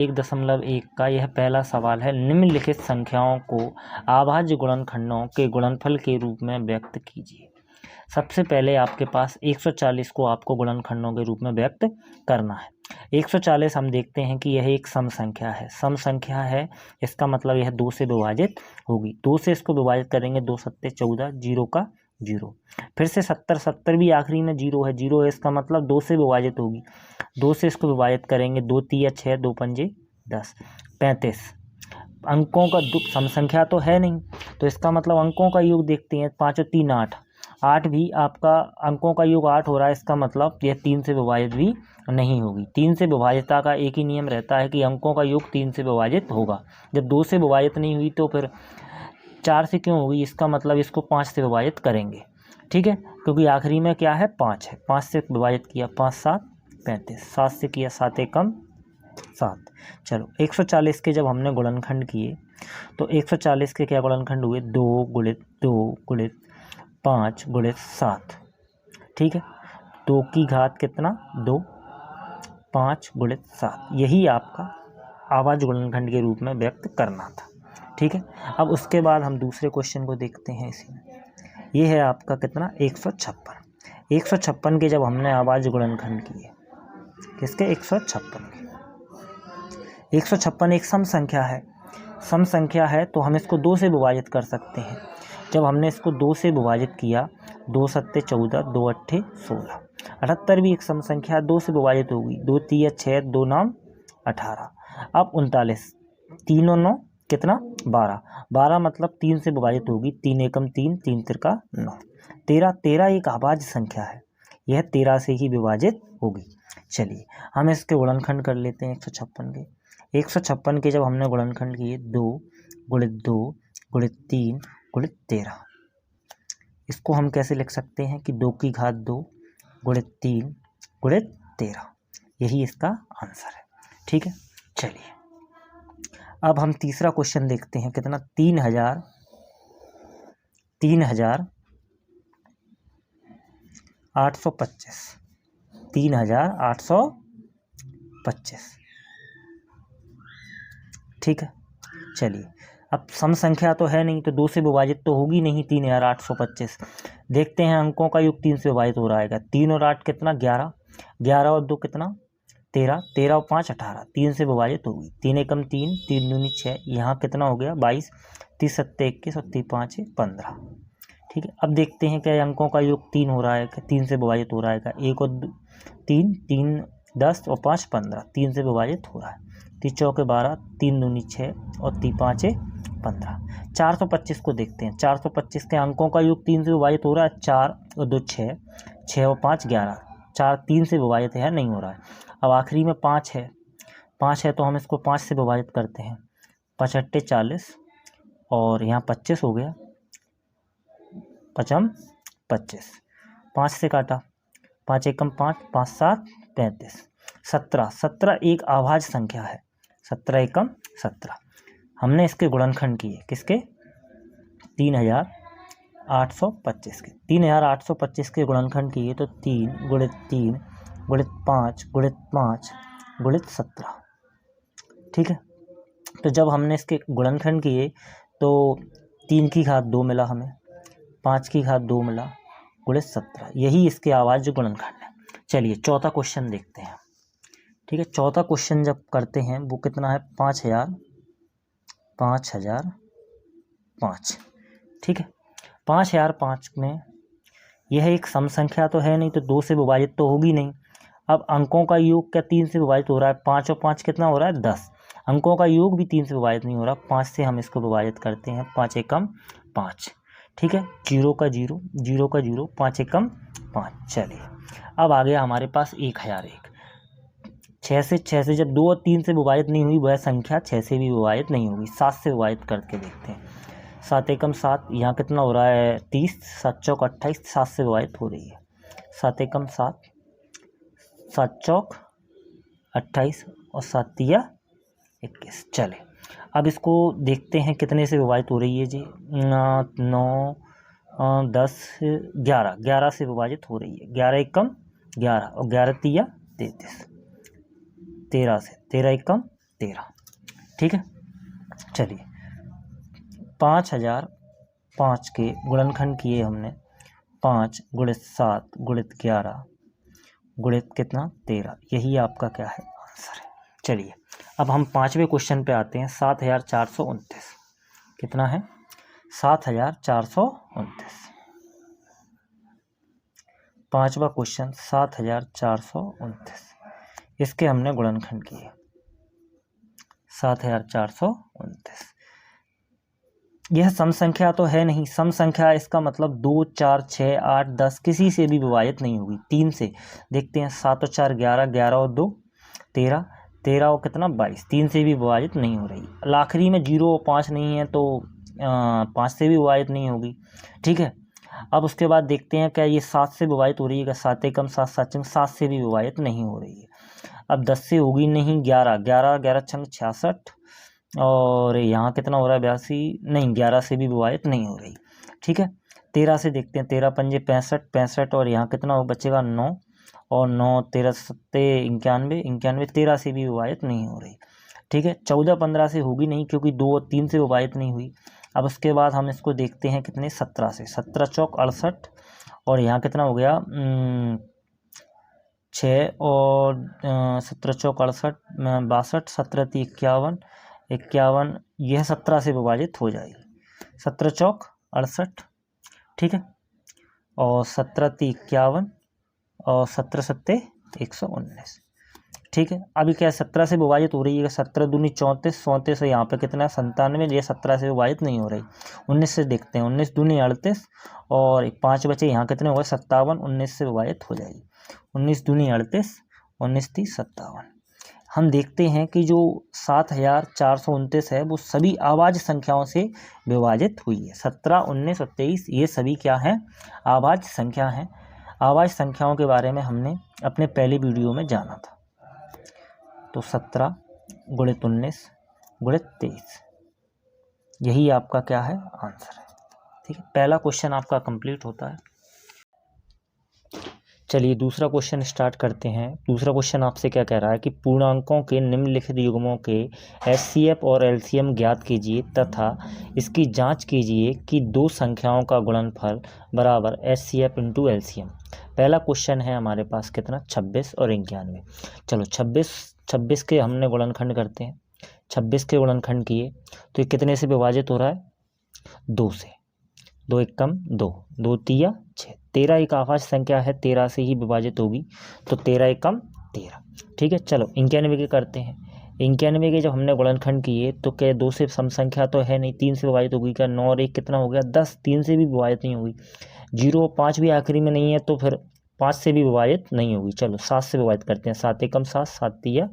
1.1 का यह पहला सवाल है। निम्नलिखित संख्याओं को अभाज्य गुणनखंडों के गुणनफल के रूप में व्यक्त कीजिए। सबसे पहले आपके पास 140 को आपको गुणनखंडों के रूप में व्यक्त करना है। 140 हम देखते हैं कि यह एक सम संख्या है। सम संख्या है, इसका मतलब यह 2 से विभाजित होगी। 2 से इसको विभाजित करेंगे, 2 सत्ते 14, 0 का 0। फिर से 70 भी आखिरी में 0 है, 0 है, इसका मतलब 2 से विभाजित होगी। 2 से इसको विभाजित करेंगे, 2 तिया 6, 2 पंजे 10, 35। अंकों का सम संख्या तो है नहीं, तो इसका मतलब अंकों का योग देखते हैं। 5 और 3 8, 8 भी आपका अंकों का योग 8 हो रहा है, इसका मतलब यह 3 से विभाजित भी नहीं होगी। 3 से विभाजितता का एक ही नियम रहता है कि अंकों का योग 3 से विभाजित होगा। जब 2 से विभाजित नहीं हुई तो फिर 4 से क्यों होगी, इसका मतलब इसको 5 से विभाजित करेंगे, ठीक है, क्योंकि आखिरी में क्या है, 5 है। 5 से विभाजित किया, 5 7 35, 7 से किया, 7 एकम 7। चलो 140 के जब हमने गुणनखंड किए तो 140 के क्या गुणनखंड हुए, 2 गुणित 2 गुणित 5 गुणित 7, ठीक है। 2 की घात कितना, 2, 5 गुणित 7, यही आपका अभाज्य गुणनखंड के रूप में व्यक्त करना था, ठीक है। अब उसके बाद हम दूसरे क्वेश्चन को देखते हैं। इसी में ये है आपका कितना, 156। 156 के जब हमने अभाज्य गुणनखंड किए, किसके, 156 के। 156 एक सम संख्या है। सम संख्या है तो हम इसको 2 से विभाजित कर सकते हैं। जब हमने इसको 2 से विभाजित किया, 2 सत्ते 14, 2 अट्ठे 16। 78 भी एक सम संख्या, 2 से विभाजित होगी, 2 तिया 6, 2 नाम 18। अब 39, 3 और 9 कितना, 12। 12 मतलब 3 से विभाजित होगी, 3 एकम 3, 3 तिरका 9। 13, 13 एक अभाज्य संख्या है, यह 13 से ही विभाजित होगी। चलिए हम इसके गुणनखंड कर लेते हैं 156 के। 156 के जब हमने गुणनखंड किए, 2 गुणित 2 गुणित 3 गुणित 13, इसको हम कैसे लिख सकते हैं कि 2 की घात 2 गुणित 3 गुणित 13, यही इसका आंसर है, ठीक है। चलिए अब हम तीसरा क्वेश्चन देखते हैं। कितना, 3825, 3825, ठीक है। चलिए अब सम संख्या तो है नहीं, तो 2 से विभाजित तो होगी नहीं 3825। देखते हैं अंकों का योग 3 से विभाजित हो रहा है। 3 और 8 कितना, 11, 11 और 2 कितना, 13, 13 और 5 18, 3 से विभाजित होगी, 3 एकम 3, 3 दूनी 6, यहाँ कितना हो गया, 22, 30 सत्ते 21 और 3 5 15, ठीक है। अब देखते हैं क्या अंकों का योग 3 हो रहा है, 3 से विभाजित हो रहा है। 1 और 3, 3 10 और 5 15, 3 से विभाजित हो रहा है। 3 चौके 12, 3 दूनी 6 और 3 5 15। 425 को देखते हैं। 425 के अंकों का योग 3 से विभाजित हो रहा है, 4 और 2 6, 6 और 5 11, 4 3 से विभाजित है, नहीं हो रहा है। अब आखिरी में 5 है, 5 है तो हम इसको 5 से विभाजित करते हैं, 5 अट्ठे 40 और यहाँ 25 हो गया, 5 25, 5 से काटा, 5 एकम 5, 5 7 35, 17, 17 एक अभाज्य संख्या है, 17 एकम 17। हमने इसके गुणनखंड किए, किसके, 3825 के। 3825 के गुणनखंड किए तो 3 गुणित 3 गुणित 5 गुणित 5 गुणित 17, ठीक है। तो जब हमने इसके गुणनखंड किए तो 3 की घात 2 मिला हमें, 5 की घात 2 मिला, गुणित 17, यही इसके अभाज्य गुणनखंड है। चलिए चौथा क्वेश्चन देखते हैं, ठीक है। चौथा क्वेश्चन जब करते हैं वो कितना है, 5005, ठीक है। 5005 में यह एक सम संख्या तो है नहीं, तो 2 से विभाजित तो होगी नहीं। अब अंकों का योग क्या 3 से विभाजित हो रहा है, 5 और 5 कितना हो रहा है, 10। अंकों का योग भी 3 से विभाजित नहीं हो रहा, 5 से हम इसको विभाजित करते हैं, 5 एकम 5, ठीक है। 0 का 0, 0 का 0, 5 एकम 5। चलिए अब आ गया हमारे पास 1001। 6 से जब 2 और 3 से विभाजित नहीं हुई, वह संख्या 6 से भी विभाजित नहीं होगी। 7 से विभाजित करके देखते हैं, 7 एकम 7, यहाँ कितना हो रहा है, 30, 7 चौक 28, 7 से विभाजित हो रही है, 7 एकम 7, 7 चौक 28 और 7 तिया 21। चले अब इसको देखते हैं कितने से विभाजित हो रही है जी, 9 10 11, 11 से विभाजित हो रही है, 11 एकम 11 और 11 तिया 33, 13 से, 13 एकम 13। ठीक है, चलिए 5005 के गुणनखंड किए हमने, 5 × 7 × 11 गुणित कितना 13, यही आपका क्या है आंसर है। चलिए अब हम 5वें क्वेश्चन पे आते हैं। 7429 कितना है 7429। 5वां क्वेश्चन 7429, इसके हमने गुणनखंड किए 7429। यह सम संख्या तो है नहीं, सम संख्या इसका मतलब 2 4 6 8 10 किसी से भी विभाजित नहीं होगी। 3 से देखते हैं, 7 और 4 11, 11 और 2 13, 13 और कितना 22, 3 से भी विभाजित नहीं हो रही। आखिरी में 0 और 5 नहीं है तो 5 से भी विभाजित नहीं होगी। ठीक है, अब उसके बाद देखते हैं क्या ये 7 से विभाजित हो रही है क्या, 7 एकम 7 7 छंग 7 से भी विभाजित नहीं हो रही है। अब 10 से होगी नहीं, 11 11 11 छंग 66 और यहाँ कितना हो रहा है 82, नहीं 11 से भी विभाजित नहीं हो रही। ठीक है, 13 से देखते हैं, 13 पंजे 65 65 और यहाँ कितना हो बचेगा 9 और 9 13 सत्ते 91 91, 13 से भी विभाजित नहीं हो रही। ठीक है, 14 15 से होगी नहीं क्योंकि 2 और 3 से विभाजित नहीं हुई। अब उसके बाद हम इसको देखते हैं कितने 17 से, 17 चौक 68 और यहाँ कितना हो गया 6 और 17 चौक 68 62, 17 × 51 51, यह 17 से विभाजित हो जाएगी। 17 चौक 68, ठीक है, और 17 × 51 और 17 सत्ते 119। ठीक है, अभी क्या 17 से विभाजित हो रही है, 17 दूनी 34 34 यहाँ पे कितना है 97, ये 17 से विभाजित नहीं हो रही। 19 से देखते हैं, 19 दूनी 38 और 5 बचे, यहाँ कितने हो गए 57, 19 से विभाजित हो जाएगी। 19 दूनी 38, 19 × 30 57। हम देखते हैं कि जो 7429 है वो सभी आवाज संख्याओं से विभाजित हुई है। 17 19 और 23 ये सभी क्या हैं आवाज संख्या हैं। आवाज संख्याओं के बारे में हमने अपने पहले वीडियो में जाना था। तो 17 × 19 × 23 यही आपका क्या है आंसर है। ठीक है, पहला क्वेश्चन आपका कंप्लीट होता है। चलिए दूसरा क्वेश्चन स्टार्ट करते हैं। दूसरा क्वेश्चन आपसे क्या कह रहा है कि पूर्णांकों के निम्नलिखित युग्मों के एचसीएफ और एलसीएम ज्ञात कीजिए तथा इसकी जांच कीजिए कि दो संख्याओं का गुणनफल बराबर एचसीएफ इंटू एलसीएम। पहला क्वेश्चन है हमारे पास कितना 26 और 91। चलो 26 के हमने गुणनखंड करते हैं। 26 के गुणनखंड किए तो ये कितने से विभाजित हो रहा है 2 से, 2 एकम 2, 2 तिया 6, 13 एक आवाज संख्या है, 13 से ही विभाजित होगी तो 13 एकम 13। ठीक है, चलो 91 के करते हैं। 91 के जब हमने गुणनखंड किए तो क्या 2 से सम संख्या तो है नहीं, 3 से विभाजित होगी क्या, 9 और 1 कितना हो गया 10, 3 से भी विभाजित नहीं होगी। 0 और 5 भी आखिरी में नहीं है तो फिर 5 से भी विभाजित नहीं होगी। चलो 7 से विभाजित करते हैं, 7 एकम 7, 7 तिया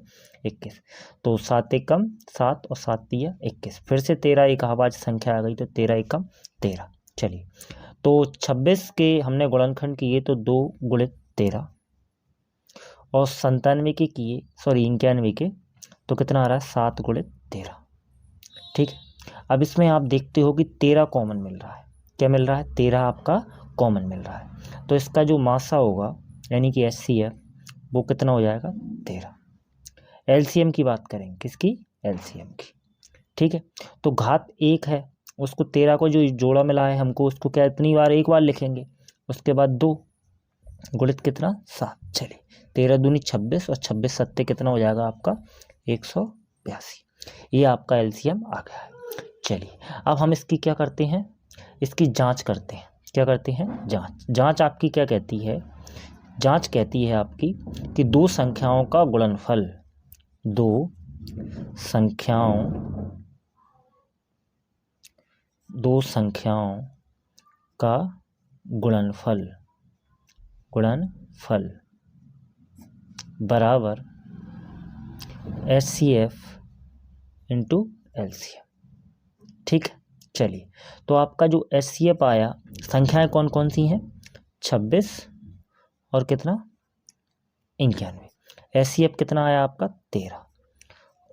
21, तो 7 एकम 7 और 7 तिया 21, फिर से 13 एक आवाज संख्या आ गई तो 13 एकम 13। चलिए तो 26 के हमने गुणनखंड किए तो 2 × 13 और 97 के किए 91 के तो कितना आ रहा है 7 × 13। ठीक है, अब इसमें आप देखते हो कि 13 कॉमन मिल रहा है। क्या मिल रहा है 13 आपका कॉमन मिल रहा है, तो इसका जो मासा होगा यानी कि एचसीएफ वो कितना हो जाएगा 13। एलसीएम की बात करें, किसकी एलसीएम की। ठीक है, तो घात 1 है, उसको 13 को जो जोड़ा मिला है हमको उसको क्या इतनी बार एक बार लिखेंगे, उसके बाद 2 गुणित कितना 7। चलिए 13 दूनी 26 और 26 सत्ते कितना हो जाएगा आपका 182। ये आपका एलसीएम आ गया है। चलिए अब हम इसकी क्या करते हैं, इसकी जांच करते हैं। क्या करते हैं जांच आपकी क्या कहती है, जांच कहती है आपकी कि दो संख्याओं का गुणनफल, दो संख्याओं का गुणनफल बराबर एचसीएफ इंटू एलसीएम। ठीक है, चलिए तो आपका जो एचसीएफ आया, संख्याएं कौन कौन सी हैं 26 और कितना 91। एचसीएफ कितना आया आपका 13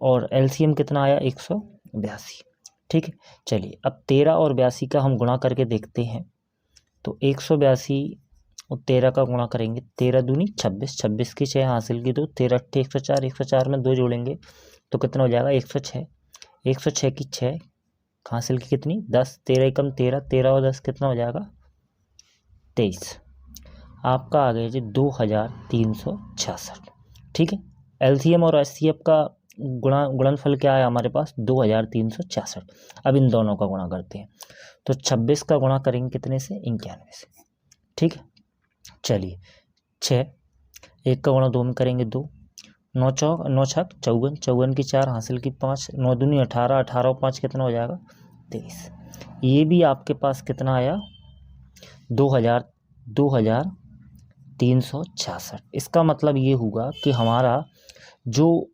और एलसीएम कितना आया 182। ठीक है, चलिए अब 13 और 82 का हम गुणा करके देखते हैं। तो 182 और 13 का गुणा करेंगे, 13 दूनी 26, 26 की 6 हासिल की 2, 13 अट्ठे 104, 104 में 2 जोड़ेंगे तो कितना हो जाएगा 106, 106 की 6 हासिल की कितनी 10, 13 एकम 13, 13 और 10 कितना हो जाएगा 23। आपका आ गया जी 2366। ठीक है, एलसीएम और एचसीएफ का गुणनफल क्या है हमारे पास 2366। अब इन दोनों का गुणा करते हैं, तो 26 का गुणा करेंगे कितने से 91 से। ठीक है, चलिए 6, 1 का गुणा 2 में करेंगे 2, 9 चौक 9 छक 54, 54 की 4 हासिल की 5, 9 दूनी 18, 18 और 5 कितना हो जाएगा 23। ये भी आपके पास कितना आया 2366। इसका मतलब ये हुआ कि हमारा जो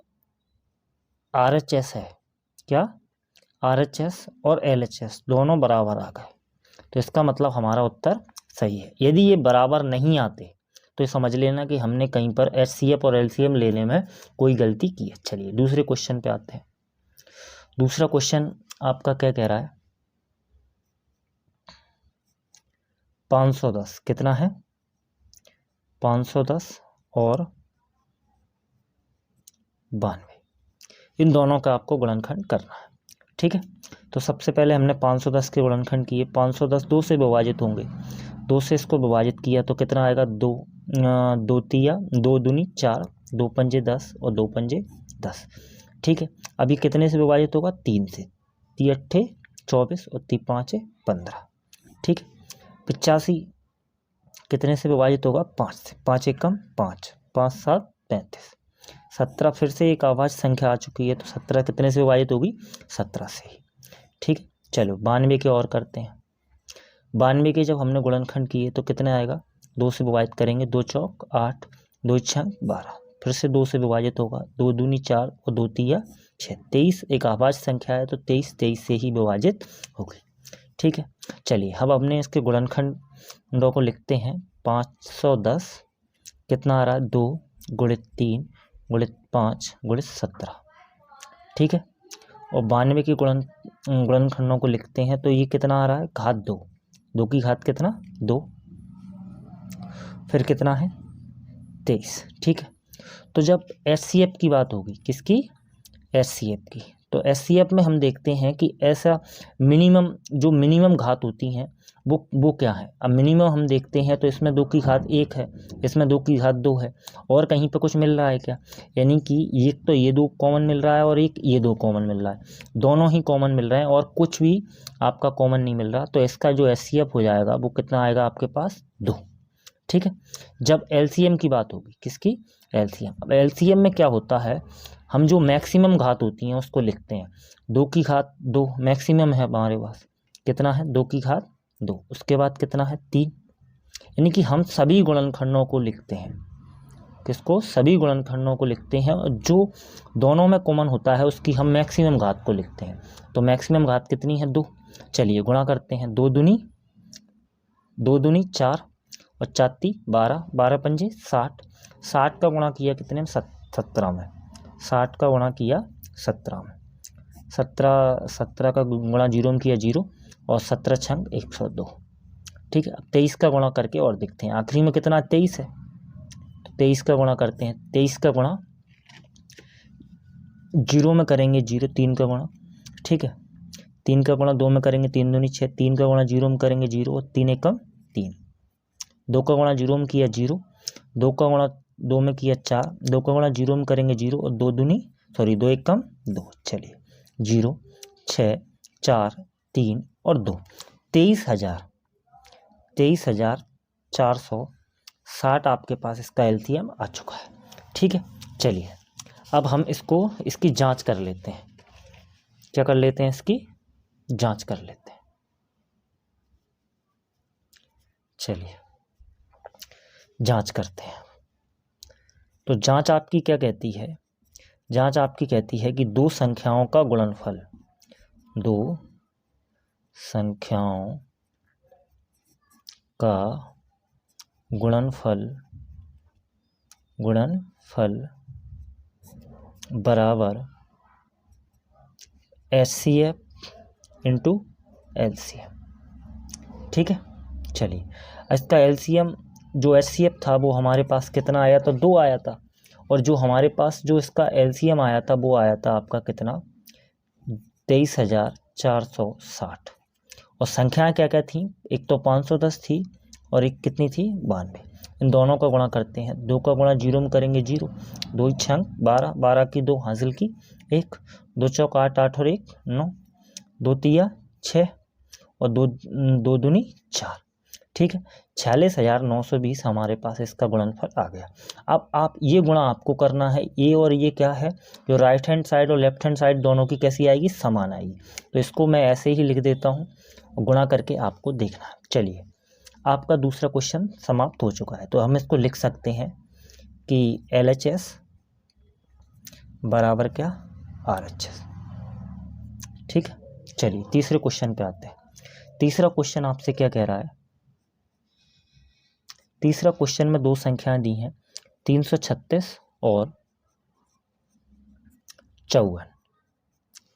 RHS है, क्या RHS और LHS दोनों बराबर आ गए, तो इसका मतलब हमारा उत्तर सही है। यदि ये बराबर नहीं आते तो समझ लेना कि हमने कहीं पर HCF और LCM लेने में कोई गलती की है। चलिए दूसरे क्वेश्चन पे आते हैं। दूसरा क्वेश्चन आपका क्या कह रहा है 510 कितना है 510 और 92, इन दोनों का आपको गुणनखंड करना है। ठीक है, तो सबसे पहले हमने 510 के गुणनखंड किए। 510 2 से विभाजित होंगे, 2 से इसको विभाजित किया तो कितना आएगा 2, 2 तिया 2 दूनी 4, 2 पंजे 10 और 2 पंजे 10। ठीक है, अभी कितने से विभाजित होगा 3 से, 3 अट्ठे 24 और 3 पाँचे 15। ठीक है, 85 कितने से विभाजित होगा 5 से, 5 एकम 5, 5 7 35, 17 फिर से एक आवाज संख्या आ चुकी है तो 17 कितने से विभाजित होगी 17 से ही। ठीक है, चलो 92 के और करते हैं। 92 के जब हमने गुणनखंड किए तो कितने आएगा 2 से विभाजित करेंगे, 2 चौक 8, 2 छंग 12, फिर से 2 से विभाजित होगा, 2 दूनी 4 और 2 तिया 6, 23 एक आवाज संख्या है तो 23 23 से ही विभाजित होगी। ठीक है, चलिए अब हमने इसके गुणनखंडों को लिखते हैं। 510 कितना आ रहा है 2 गुणित 3 गुणित 5 गुणित 17। ठीक है, और 92 के गुणनखंडों को लिखते हैं तो ये कितना आ रहा है घात 2, 2 की घात कितना 2, फिर कितना है 23। ठीक है, तो जब HCF की बात होगी, किसकी HCF की, तो HCF में हम देखते हैं कि ऐसा मिनिमम जो मिनिमम घात होती हैं वो क्या है। अब मिनिमम हम देखते हैं तो इसमें 2 की घात 1 है, इसमें 2 की घात 2 है, और कहीं पे कुछ मिल रहा है क्या, यानी कि एक तो ये 2 कॉमन मिल रहा है और एक ये 2 कॉमन मिल रहा है, दोनों ही कॉमन मिल रहे हैं और कुछ भी आपका कॉमन नहीं मिल रहा, तो इसका जो HCF हो जाएगा वो कितना आएगा आपके पास 2। ठीक है, जब LCM की बात होगी, किसकी LCM, अब LCM में क्या होता है हम जो मैक्सिमम घात होती हैं उसको लिखते हैं। 2 की घात 2 मैक्सिमम है हमारे पास, कितना है 2 की घात 2, उसके बाद कितना है 3, यानी कि हम सभी गुणनखंडों को लिखते हैं, किसको सभी गुणनखंडों को लिखते हैं, और जो दोनों में कॉमन होता है उसकी हम मैक्सिमम घात को लिखते हैं। तो मैक्सिमम घात कितनी है 2, चलिए गुणा करते हैं। 2 दूनी 4 और 4 ती 12, 12 पंजे 60, 60 का गुणा किया कितने में 17 में, 60 का गुणा किया 17 में, 17 का गुणा 0 में किया 0 और 17 छंग 102। ठीक है, अब 23 का गुणा करके और देखते हैं, आखिरी में कितना 23 है तो 23 का गुणा करते हैं। 23 का गुणा 0 में करेंगे 0, 3 का गुणा, ठीक है, 3 का गुणा 2 में करेंगे 3 दूनी 6, 3 का गुणा 0 में करेंगे 0 और 3 एकम 3, 2 का गुणा 0 में किया 0, 2 का गुणा 2 में किया 4, 2 का गुणा 0 में करेंगे 0 और 2 एकम 2, चलिए 0 6 4 3 और 2, 23,460 आपके पास इसका LCM आ चुका है। ठीक है, चलिए अब हम इसकी जांच कर लेते हैं। क्या कर लेते हैं, इसकी जांच कर लेते हैं। चलिए जांच करते हैं। तो जांच आपकी क्या कहती है, जांच आपकी कहती है कि दो संख्याओं का गुणनफल, दो संख्याओं का गुणनफल बराबर HCF इंटू LCM। ठीक है, चलिए इसका LCM जो HCF था वो हमारे पास कितना आया था, 2 आया था, और जो हमारे पास जो इसका LCM आया था वो आया था आपका कितना, 23,460। और संख्याएं क्या क्या थी, एक तो 510 थी और एक कितनी थी, 92। इन दोनों का गुणा करते हैं, 2 का गुणा 0 में करेंगे 0, 2 छंग 12, 12 की 2 हासिल की 1, 2 चौक 8, 8 और 1 9, 2 तिया 6 और 2 दूनी 4। ठीक है, 46,920 हमारे पास इसका गुणनफल आ गया। अब आप ये गुणा आपको करना है, ये और ये क्या है, जो राइट हैंड साइड और लेफ्ट हैंड साइड दोनों की कैसी आएगी, समान आएगी। तो इसको मैं ऐसे ही लिख देता हूँ, गुणा करके आपको देखना है। चलिए, आपका दूसरा क्वेश्चन समाप्त हो चुका है, तो हम इसको लिख सकते हैं कि LHS बराबर क्या, RHS। ठीक है, चलिए तीसरे क्वेश्चन पे आते हैं। तीसरा क्वेश्चन आपसे क्या कह रहा है, तीसरा क्वेश्चन में 2 संख्याएं दी हैं, 336 और 54।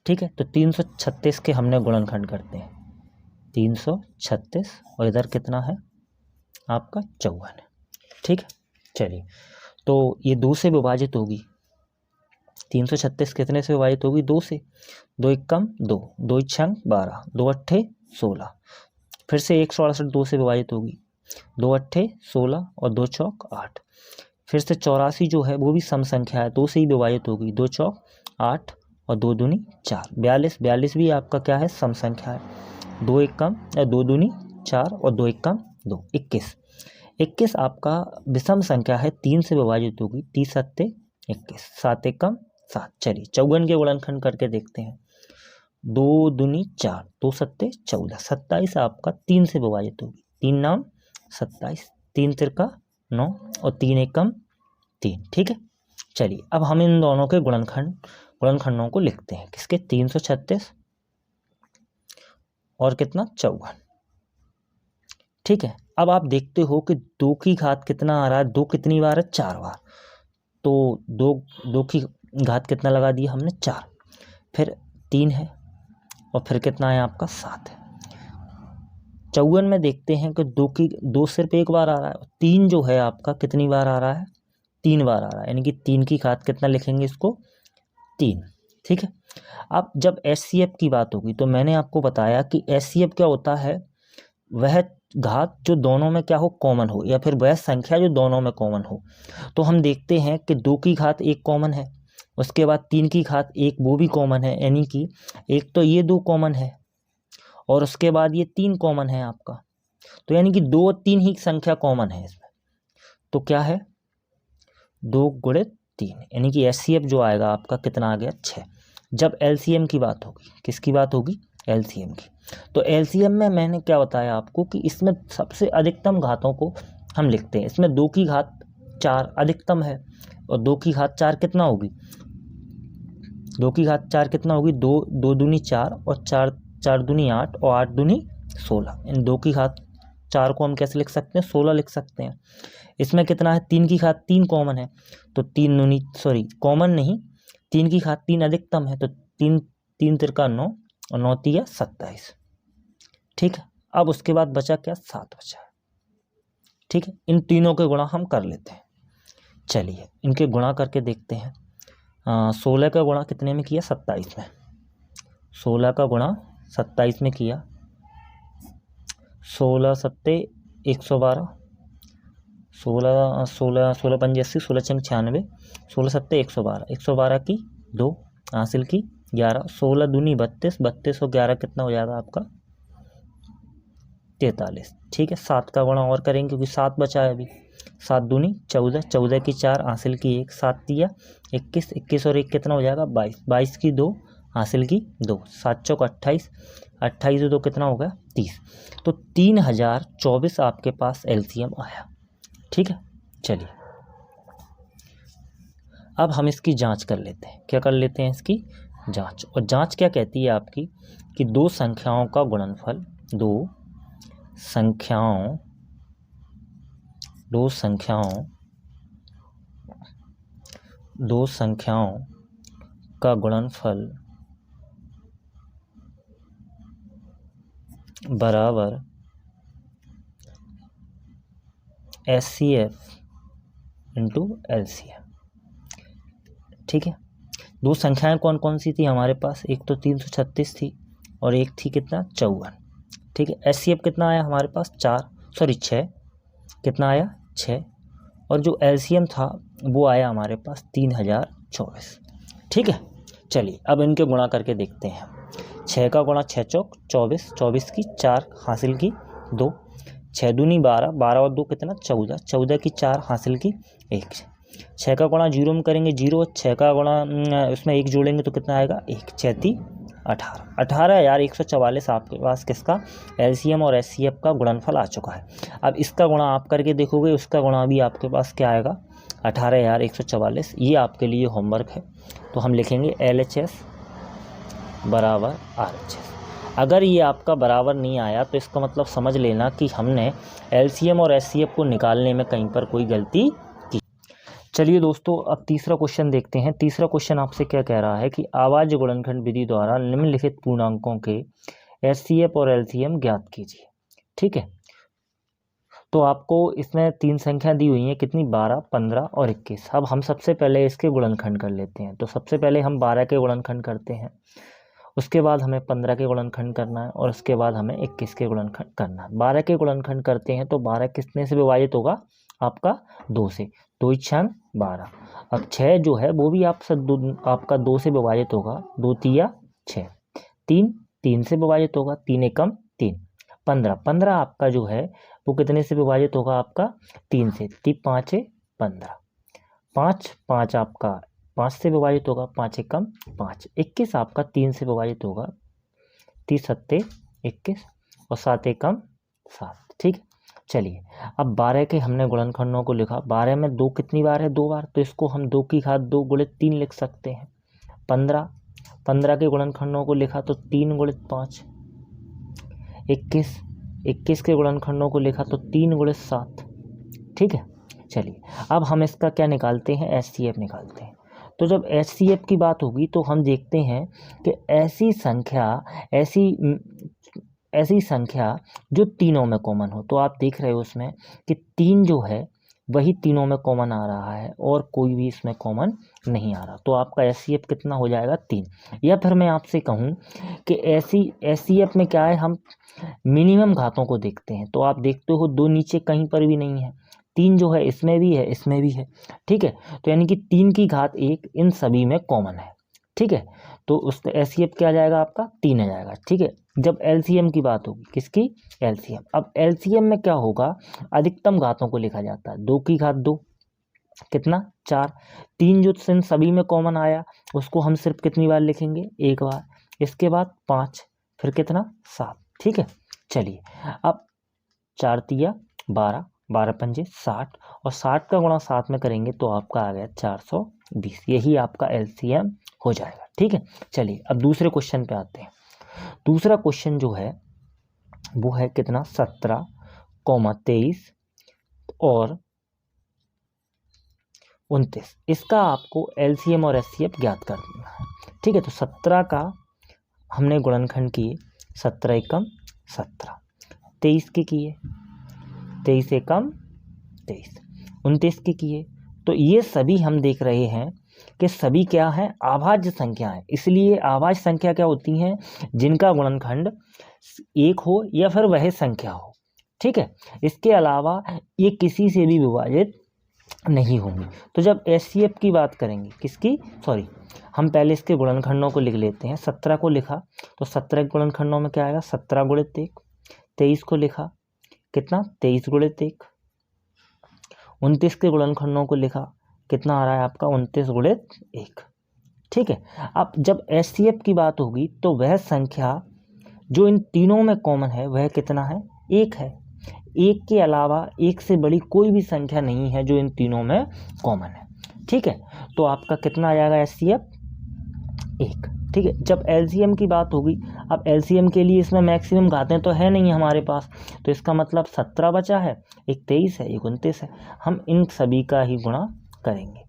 ठीक है, तो 336 के हमने गुणनखंड करते हैं, 336 और इधर कितना है आपका 54 है। ठीक है, चलिए, तो ये 2 से विभाजित होगी, 336 कितने से विभाजित होगी, 2 से, 2 एक कम 2, 2 छंग 12, 2 अट्ठे 16, फिर से 168 2 से विभाजित होगी, 2 अट्ठे 16 और 2 चौक 8, फिर से 84 जो है वो भी सम संख्या है, 2 से ही विभाजित होगी, 2 चौक 8 और 2 दूनी 4, 42, 42 भी आपका क्या है, सम संख्या है, 2 एक कम 2 दूनी 4 और 2 एक कम 2, 21, 21 आपका विषम संख्या है, 3 से विभाजित होगी, 30 सत्ते 21, 7 एक कम 7। चलिए 54 के गुणनखंड करके देखते हैं, 2 दूनी 4, 2 सत्ते 14, 27 आपका 3 से विभाजित होगी, 3 नाम 27, 3 तिरका 9 और 3 एकम 3। ठीक है, चलिए अब हम इन दोनों के गुणनखंडों को लिखते हैं, किसके, 336 और कितना 54। ठीक है, अब आप देखते हो कि 2 की घात कितना आ रहा है, 2 कितनी बार है, 4 बार, तो 2 की घात कितना लगा दिया हमने, 4, फिर 3 है और फिर कितना है आपका 7 है। 54 में देखते हैं कि 2 सिर्फ एक बार आ रहा है, 3 जो है आपका कितनी बार आ रहा है, 3 बार आ रहा है, यानी कि 3 की घात कितना लिखेंगे इसको, 3। ठीक है, अब जब HCF की बात होगी तो मैंने आपको बताया कि HCF क्या होता है, वह घात जो दोनों में क्या हो, कॉमन हो, या फिर वह संख्या जो दोनों में कॉमन हो। तो हम देखते हैं कि 2 की घात 1 कॉमन है, उसके बाद 3 की घात 1 वो भी कॉमन है, यानी कि एक तो ये 2 कॉमन है और उसके बाद ये 3 कॉमन है आपका, तो यानी कि 2 और 3 ही संख्या कॉमन है इसमें। तो क्या है, 2 गुणित 3, यानी कि HCF जो आएगा आपका कितना आ गया, 6। जब LCM की बात होगी, किसकी बात होगी, LCM की, तो LCM में मैंने क्या बताया आपको कि इसमें सबसे अधिकतम घातों को हम लिखते हैं। इसमें 2 की घात 4 अधिकतम है और 2 की घात 4 कितना होगी, 2 की घात 4 कितना होगी, 2 दूनी 4 और 4 दूनी 8 और 8 दूनी 16। इन 2 की घात 4 को हम कैसे लिख सकते हैं, 16 लिख सकते हैं। इसमें कितना है, 3 की घात 3 कॉमन है, तो 3 कॉमन नहीं, 3 की घात 3 अधिकतम है, तो 3 तिरका 9 और 9 तिया 27। ठीक है, अब उसके बाद बचा क्या, 7 बचा है। ठीक है, इन तीनों के गुणा हम कर लेते हैं। चलिए इनके गुणा करके देखते हैं। 16 का गुणा कितने में किया, 27 में, 16 का गुणा 27 में किया, 16 सत्ते 112, 16 पंजे 80, 16 छंग 96, 16 सत्ते 112, 112 की 2 हासिल की 11, 16 दूनी 32, 32 और 11 कितना हो जाएगा आपका 43। ठीक है, 7 का गुणा और करेंगे क्योंकि 7 बचा है अभी, 7 दूनी 14, 14 की 4 हासिल की 1, 7 तिया 21, 21 और 1 कितना हो जाएगा 22, 22 की 2 हासिल की 2, 7 चौक 28, 28 से 2 कितना होगा 30। तो 3024 आपके पास LCM आया। ठीक है, चलिए अब हम इसकी जांच कर लेते हैं। क्या कर लेते हैं, इसकी जांच। और जांच क्या कहती है आपकी कि दो संख्याओं का गुणनफल, दो संख्याओं का गुणनफल बराबर HCF इंटू LCM। ठीक है, दो संख्याएं कौन कौन सी थी हमारे पास, एक तो 336 थी और एक थी कितना 54। ठीक है, HCF कितना आया हमारे पास 6, कितना आया 6, और जो LCM था वो आया हमारे पास 3024। ठीक है, चलिए अब इनके गुणा करके देखते हैं। 6 का गुणा 6 चौक 24, 24 की 4 हासिल की 2, 6 दूनी 12, 12 और 2 कितना 14, 14 की 4 हासिल की 1। 6 का गुणा 0 में करेंगे 0, 6 का गुणा उसमें 1 जोड़ेंगे तो कितना आएगा 1, 6 × 18, 18,144 आपके पास किसका LCM और HCF का गुणनफल आ चुका है। अब इसका गुणा आप करके देखोगे, उसका गुणा भी आपके पास क्या आएगा 18,144। ये आपके लिए होमवर्क है, तो हम लिखेंगे LHS बराबर RHS। अगर ये आपका बराबर नहीं आया तो इसका मतलब समझ लेना कि हमने LCM और HCF को निकालने में कहीं पर कोई गलती की। चलिए दोस्तों, अब तीसरा क्वेश्चन देखते हैं। तीसरा क्वेश्चन आपसे क्या कह रहा है कि आवाज़ गुणनखंड विधि द्वारा निम्नलिखित पूर्णांकों के HCF और LCM ज्ञात कीजिए। ठीक है, तो आपको इसमें 3 संख्या दी हुई हैं, कितनी 12, 15 और 21। अब हम सबसे पहले इसके गुणनखंड कर लेते हैं। तो सबसे पहले हम 12 के गुणनखंड करते हैं, उसके बाद हमें 15 के गुणनखंड करना है और उसके बाद हमें 21 के गुणनखंड करना है। 12 के गुणनखंड करते हैं तो 12 कितने से विभाजित होगा आपका 2 से, 2 × 6 12। अब 6 जो है वो भी आपका 2 से विभाजित होगा, 2 × 6, 3 3 से विभाजित होगा, 3 × 3, 15 15 आपका जो है वो कितने से विभाजित होगा आपका 3 से, 3 5 15, 5 5 आपका 5 से विभाजित होगा, 5 × 5, 21 आपका 3 से विभाजित होगा, 30 7 21 और 7 × 7। ठीक है, चलिए अब 12 के हमने गुणनखंडों को लिखा। 12 में 2 कितनी बार है 2 बार, तो इसको हम 2 की घात 2 × 3 लिख सकते हैं। 15 के गुणनखंडों को लिखा तो 3 × 5। 21 के गुणनखंडों को लिखा तो 3 × 7। ठीक है, चलिए अब हम इसका क्या निकालते हैं, HCF निकालते हैं। तो जब HCF की बात होगी तो हम देखते हैं कि ऐसी संख्या जो तीनों में कॉमन हो। तो आप देख रहे हो उसमें कि 3 जो है वही तीनों में कॉमन आ रहा है और कोई भी इसमें कॉमन नहीं आ रहा, तो आपका HCF कितना हो जाएगा 3। या फिर मैं आपसे कहूँ कि HCF में क्या है, हम मिनिमम घातों को देखते हैं। तो आप देखते हो 2 नीचे कहीं पर भी नहीं है, 3 जो है इसमें भी है, इसमें भी है। ठीक है, तो यानी कि 3 की घात 1 इन सभी में कॉमन है। ठीक है, तो उस HCF क्या आ जाएगा आपका 3 आ जाएगा। ठीक है, जब LCM की बात होगी, किसकी LCM। अब LCM में क्या होगा, अधिकतम घातों को लिखा जाता है। 2 की घात 2 कितना 4, 3 जो इन सभी में कॉमन आया उसको हम सिर्फ कितनी बार लिखेंगे, एक बार, इसके बाद 5, फिर कितना 7। ठीक है, चलिए अब 4 × 12, 12 × 5 60 और 60 का गुणा 7 में करेंगे तो आपका आ गया 420। यही आपका LCM हो जाएगा। ठीक है, चलिए अब दूसरे क्वेश्चन पे आते हैं। दूसरा क्वेश्चन जो है वो है कितना 17, 23 और 29। इसका आपको LCM और HCF ज्ञात करना है। ठीक है, तो 17 का हमने गुणनखंड किए, 17 × 17, 23 के किए, 23 × 23, 29 के किए। तो ये सभी हम देख रहे हैं कि सभी क्या हैं, अभाज्य संख्या है। इसलिए अभाज्य संख्या क्या होती हैं, जिनका गुणनखंड 1 हो या फिर वह संख्या हो। ठीक है, इसके अलावा ये किसी से भी विभाजित नहीं होंगी। तो जब HCF की बात करेंगे, किसकी, हम पहले इसके गुणनखंडों को लिख लेते हैं। 17 को लिखा तो 17 के गुणनखंडों में क्या आएगा 17 × 1, 23 को लिखा कितना 23 × 1, 29 के गुणनखंडों को लिखा कितना आ रहा है आपका 29 × 1। ठीक है, अब जब HCF की बात होगी तो वह संख्या जो इन तीनों में कॉमन है वह कितना है, 1 है। 1 के अलावा 1 से बड़ी कोई भी संख्या नहीं है जो इन तीनों में कॉमन है। ठीक है, तो आपका कितना आ जाएगा HCF 1। ठीक है, जब LCM की बात होगी, अब LCM के लिए इसमें मैक्सिमम घातें तो है नहीं हमारे पास, तो इसका मतलब 17 बचा है, एक 23 है, एक 29 है। हम इन सभी का ही गुणा करेंगे।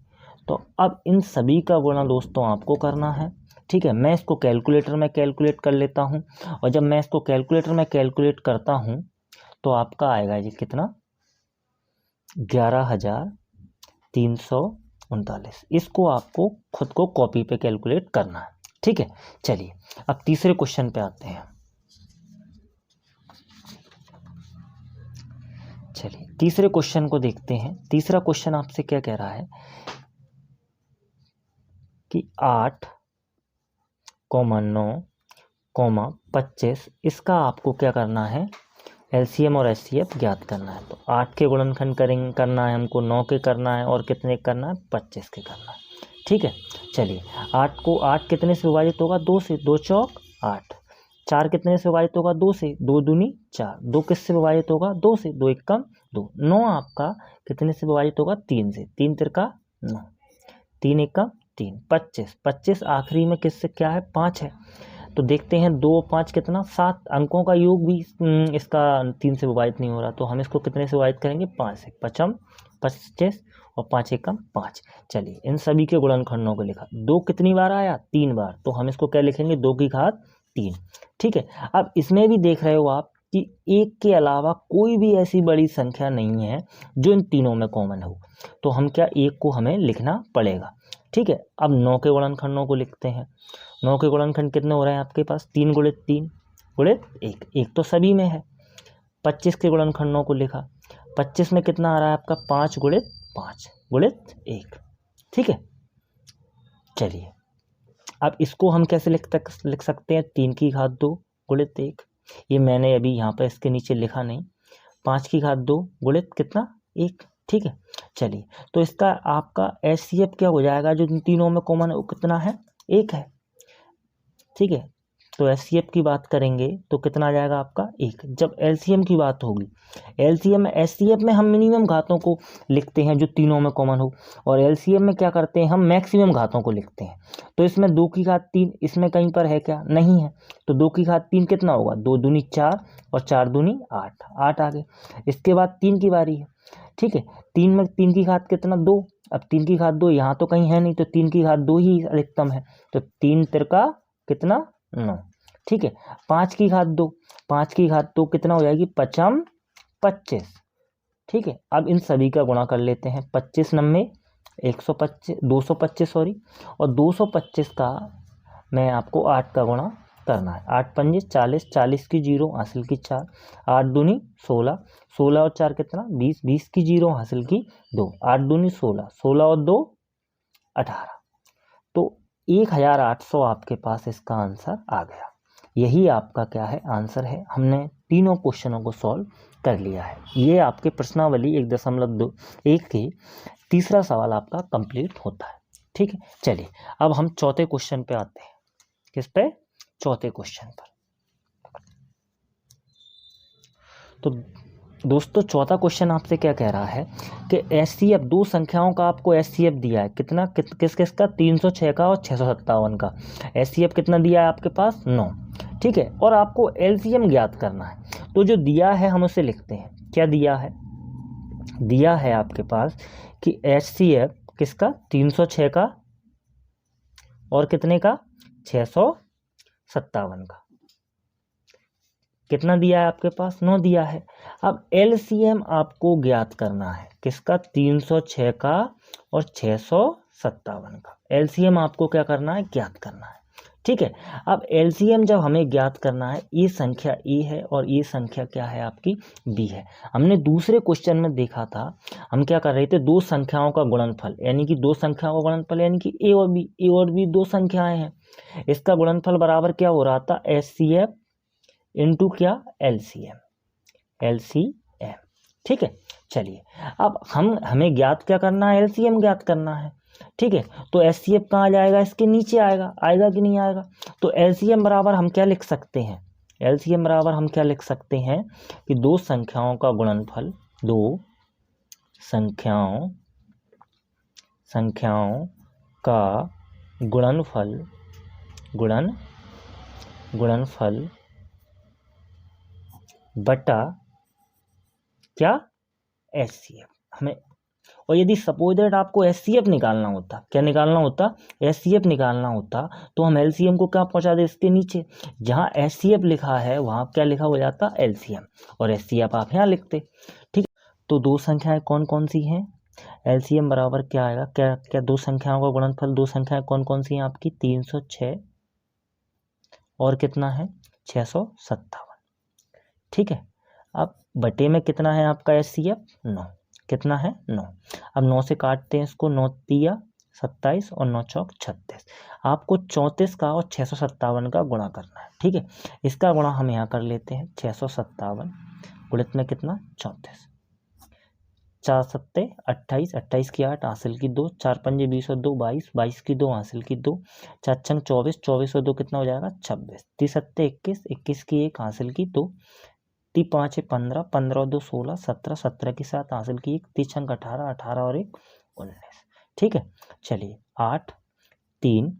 तो अब इन सभी का गुणा दोस्तों आपको करना है। ठीक है, मैं इसको कैलकुलेटर में कैलकुलेट कर लेता हूँ, और जब मैं इसको कैलकुलेटर में कैलकुलेट करता हूँ तो आपका आएगा जी कितना 11,339। इसको आपको खुद को कॉपी पे कैलकुलेट करना है। ठीक है, चलिए अब तीसरे क्वेश्चन पे आते हैं। चलिए तीसरे क्वेश्चन को देखते हैं। तीसरा क्वेश्चन आपसे क्या कह रहा है कि 8, 9, 25, इसका आपको क्या करना है, एलसीएम और एचसीएफ ज्ञात करना है। तो 8 के गुणनखंड करना है हमको, 9 के करना है, और कितने करना है, 25 के करना है। ठीक है, चलिए 8 कितने से विभाजित होगा, 2 से, 2 चौक 8। 4 कितने से विभाजित होगा, 2 से, 2 दूनी 4। 2 किससे विभाजित होगा, 2 से, 2 एकम 2। 9 आपका कितने से विभाजित होगा, 3 से, 3 तिरका 9, 3 एकम 3। 25 आखिरी में किससे क्या है, 5 है। तो देखते हैं 2 और 5 कितना, 7। अंकों का योग भी इसका 3 से विभाजित नहीं हो रहा, तो हम इसको कितने से विभाजित करेंगे, 5 से। 5 25 और 5 एकम 5। चलिए इन सभी के गुणनखंडों को लिखा। 2 कितनी बार आया, 3 बार, तो हम इसको क्या लिखेंगे, 2 की घात 3। ठीक है, अब इसमें भी देख रहे हो आप कि 1 के अलावा कोई भी ऐसी बड़ी संख्या नहीं है जो इन तीनों में कॉमन हो, तो हम क्या, 1 को हमें लिखना पड़ेगा। ठीक है, अब 9 के गुणनखंडों को लिखते हैं। 9 के गुणनखंड कितने हो रहे हैं आपके पास, 3 गुणित 3 गुणित 1, 1 तो सभी में है। 25 के गुणनखंडों को लिखा। 25 में कितना आ रहा है आपका, 5 गुणित 5 गुणित 1। ठीक है, चलिए अब इसको हम कैसे लिख सकते हैं, 3 की घात 2 गुणित 1। ये मैंने अभी यहाँ पर इसके नीचे लिखा नहीं। 5 की घात 2 गुणित कितना, 1। ठीक है, चलिए तो इसका आपका एचसीएफ क्या हो जाएगा, जो इन तीनों में कॉमन है वो कितना है, 1 है। ठीक है, तो एचसीएफ की बात करेंगे तो कितना आ जाएगा आपका, 1। जब एलसीएम की बात होगी, एलसीएम में, एचसीएफ में हम मिनिमम घातों को लिखते हैं जो तीनों में कॉमन हो, और एलसीएम में क्या करते हैं, हम मैक्सिमम घातों को लिखते हैं। तो इसमें 2 की घात 3 इसमें कहीं पर है क्या, नहीं है। तो 2 की घात 3 कितना होगा, 2 दूनी 4 और 4 दूनी 8, 8 आ गए। इसके बाद 3 की बारी है। ठीक है, 3 में 3 की घात कितना, 2। अब 3 की घात 2 यहाँ तो कहीं है नहीं, तो 3 की घात 2 ही अधिकतम है, तो 3 तिरका कितना, 9। ठीक है, 5 की घात 2, 5 की घात 2 कितना हो जाएगी, 5 25। ठीक है, अब इन सभी का गुणा कर लेते हैं। 25 9 125, 225 सॉरी, और 225 का मैं आपको 8 का गुणा करना है। 8 पंजे 40, 40 की 0 हासिल की 4, 8 दूनी 16, 16 और 4 कितना, 20, 20 की 0 हासिल की 2, 8 दूनी 16, 16 और 2 18। तो 1800 आपके पास इसका आंसर आ गया। यही आपका क्या है, आंसर है। हमने तीनों क्वेश्चनों को सॉल्व कर लिया है। ये आपके प्रश्नावली 1.1 के तीसरा सवाल आपका कंप्लीट होता है। ठीक है, चलिए अब हम चौथे क्वेश्चन पे आते हैं। किस पे, चौथे क्वेश्चन पर। तो दोस्तों चौथा क्वेश्चन आपसे क्या कह रहा है कि एचसीएफ, दो संख्याओं का आपको एचसीएफ दिया है, कितना, किस किस का, 306 का और 657 का। एचसीएफ कितना दिया है आपके पास, 9। ठीक है, और आपको एलसीएम ज्ञात करना है। तो जो दिया है हम उसे लिखते हैं। क्या दिया है, दिया है आपके पास कि एचसीएफ किसका, 306 का और कितने का, 657 का। कितना दिया है आपके पास, 9 दिया है। अब एलसीएम आपको ज्ञात करना है, किसका, 306 का और 657 का। एलसीएम आपको क्या करना है, ज्ञात करना है। ठीक है, अब एलसीएम जब हमें ज्ञात करना है, ये संख्या ए है और ये संख्या क्या है आपकी, बी है। हमने दूसरे क्वेश्चन में देखा था, हम क्या कर रहे थे, दो संख्याओं का गुणनफल, यानी कि दो संख्याओं का गुणनफल यानी कि ए और बी दो संख्याएं हैं, इसका गुणनफल बराबर क्या हो रहा था, एचसीएफ इंटू क्या, एलसीएम। ठीक है, चलिए अब हमें ज्ञात क्या करना है, एलसीएम ज्ञात करना है। ठीक है, तो एचसीएफ कहाँ जाएगा, इसके नीचे आएगा कि नहीं आएगा। तो एलसीएम बराबर हम क्या लिख सकते हैं, एलसीएम बराबर हम क्या लिख सकते हैं कि दो संख्याओं का गुणनफल, दो संख्याओं का गुणनफल बटा क्या, एचसीएफ हमें। और यदि सपोज दैट आपको एचसीएफ निकालना होता, क्या निकालना होता, एचसीएफ निकालना होता, तो हम एलसीएम को क्या पहुंचा दे, इसके नीचे। जहां एचसीएफ लिखा है वहां क्या लिखा हो जाता, एलसीएम, और एचसीएफ आप यहाँ लिखते। ठीक, तो दो संख्याएं कौन कौन सी हैं? एलसीएम बराबर क्या आएगा? क्या क्या दो संख्याओं का गुणनफल, दो संख्याएं कौन कौन सी हैं आपकी? 306 और कितना है? 657। ठीक है। अब बटे में कितना है आपका एचसीएफ? 9। कितना है? 9। अब 9 से काटते हैं इसको, 9 तिया 27 और 9 चौक 36। आपको 34 का और 657 का गुणा करना है। ठीक है, इसका गुणा हम यहाँ कर लेते हैं। 657 गुणित में कितना? 34। 4 सत्ते 28, 28 की 8 हासिल की 2, 4 पंजे 20 और 2 22, 22 की 2 हासिल की 2, 4 छंग 24, 24 और 2 कितना हो जाएगा? 26। 30 सत्ते 21, 21 की 1 हासिल की 2, 3 5 15, 15 और 2 16, 17, 17 की 7 हासिल की 1, 3 छंग 18, 18 और 1 19। ठीक है, चलिए 8 3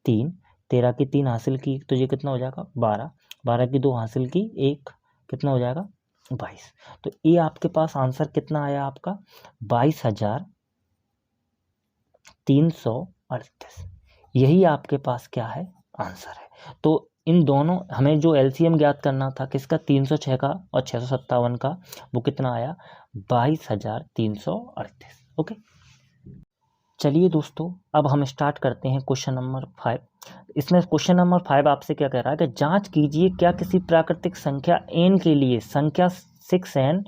3, 13 की 3 हासिल की तो ये कितना हो जाएगा? 12, 12 की 2 हासिल की 1 कितना हो जाएगा? 22। तो ये आपके पास आंसर कितना आया आपका? 22,338। यही आपके पास क्या है? आंसर है। तो इन दोनों हमें जो एलसीएम ज्ञात करना था किसका? 306 का और 657 का, वो कितना आया? 22,338। ओके, चलिए दोस्तों, अब हम स्टार्ट करते हैं क्वेश्चन नंबर 5। इसमें क्वेश्चन नंबर 5 आपसे क्या कह रहा है कि जांच कीजिए क्या किसी प्राकृतिक संख्या n के लिए संख्या 6n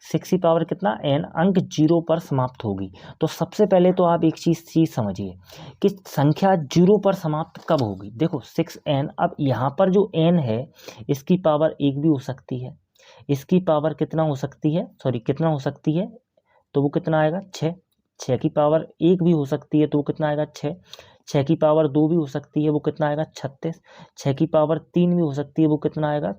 6 की पावर कितना n अंक 0 पर समाप्त होगी। तो सबसे पहले तो आप एक चीज़ समझिए कि संख्या 0 पर समाप्त कब होगी। देखो 6n, अब यहाँ पर जो n है इसकी पावर 1 भी हो सकती है, इसकी पावर कितना हो सकती है, सॉरी कितना हो सकती है, तो वो कितना आएगा? 6। 6 की पावर 1 भी हो सकती है तो वो कितना आएगा? 6। 6 की पावर 2 भी हो सकती है, वो कितना आएगा? 36। 6 की पावर 3 भी हो सकती है, वो कितना आएगा?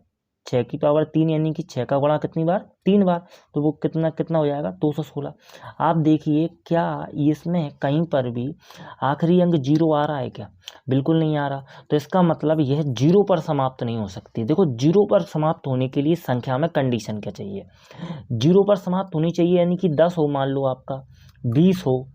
6 की पावर 3, यानी कि 6 का गुणा कितनी बार? 3 बार, तो वो कितना कितना हो जाएगा? 216। आप देखिए क्या इसमें कहीं पर भी आखिरी अंक 0 आ रहा है क्या? बिल्कुल नहीं आ रहा। तो इसका मतलब यह 0 पर समाप्त नहीं हो सकती। देखो 0 पर समाप्त होने के लिए संख्या में कंडीशन क्या चाहिए? 0 पर समाप्त होनी चाहिए, यानी कि 10 हो, मान लो आपका 20 हो,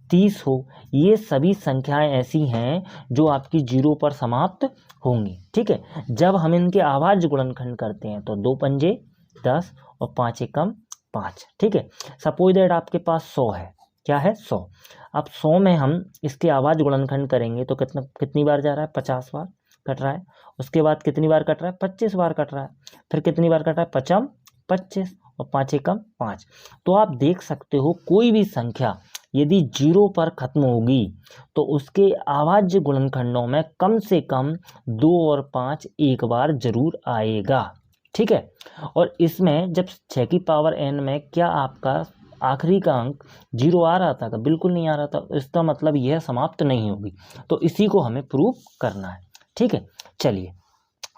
30 हो, ये सभी संख्याएं ऐसी हैं जो आपकी 0 पर समाप्त होंगी। ठीक है, जब हम इनके अभाज्य गुणनखंड करते हैं तो 2 पंजे 10 और 5 एकम 5। ठीक है, सपोज दैट आपके पास 100 है। क्या है? 100। अब 100 में हम इसके अभाज्य गुणनखंड करेंगे तो कितनी बार जा रहा है? 50 बार कट रहा है। उसके बाद कितनी बार कट रहा है? 25 बार कट रहा है। फिर कितनी बार कट रहा है? 5 25 और 5 एकम 5। तो आप देख सकते हो कोई भी संख्या यदि 0 पर खत्म होगी तो उसके अभाज्य गुणनखंडों में कम से कम 2 और 5 एक बार जरूर आएगा। ठीक है, और इसमें जब 6 की पावर n में क्या आपका आखिरी का अंक 0 आ रहा था? बिल्कुल नहीं आ रहा था। इसका मतलब यह समाप्त नहीं होगी। तो इसी को हमें प्रूव करना है। ठीक है, चलिए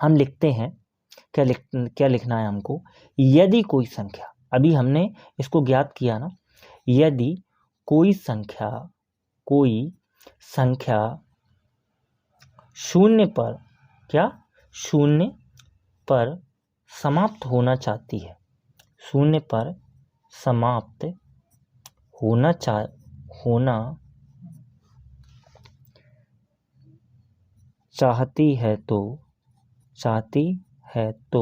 हम लिखते हैं। क्या लिखना है हमको? यदि कोई संख्या, अभी हमने इसको ज्ञात किया ना, यदि कोई संख्या शून्य पर क्या? शून्य पर समाप्त होना चाहती है, शून्य पर समाप्त होना चाहती है तो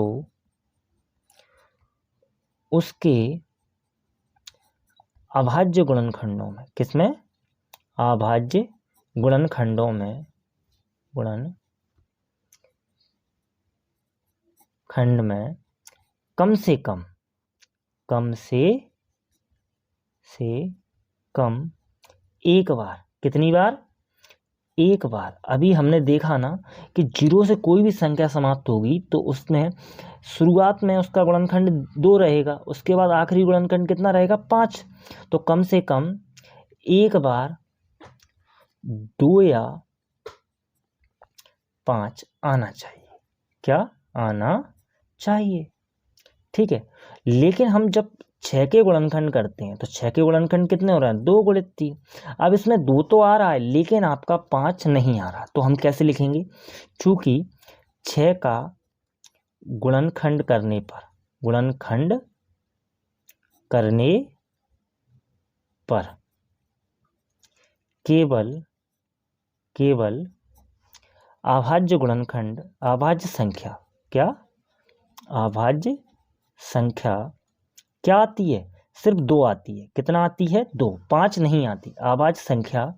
उसके अभाज्य गुणनखंडों में, किसमें? अभाज्य गुणनखंडों में, गुणनखंड में कम से कम एक बार, कितनी बार? एक बार। अभी हमने देखा ना कि 0 से कोई भी संख्या समाप्त होगी तो उसमें शुरुआत में उसका गुणनखंड 2 रहेगा, उसके बाद आखिरी गुणनखंड कितना रहेगा? 5। तो कम से कम एक बार 2 या 5 आना चाहिए। क्या आना चाहिए? ठीक है, लेकिन हम जब 6 के गुणनखंड करते हैं तो 6 के गुणनखंड कितने हो रहे हैं? 2 गुणित 3। अब इसमें 2 तो आ रहा है लेकिन आपका 5 नहीं आ रहा, तो हम कैसे लिखेंगे? चूंकि 6 का गुणनखंड करने पर केवल अभाज्य गुणनखंड, अभाज्य संख्या, क्या? अभाज्य संख्या क्या आती है? सिर्फ 2 आती है। कितना आती है? 2, 5 नहीं आती। आभाज्य संख्या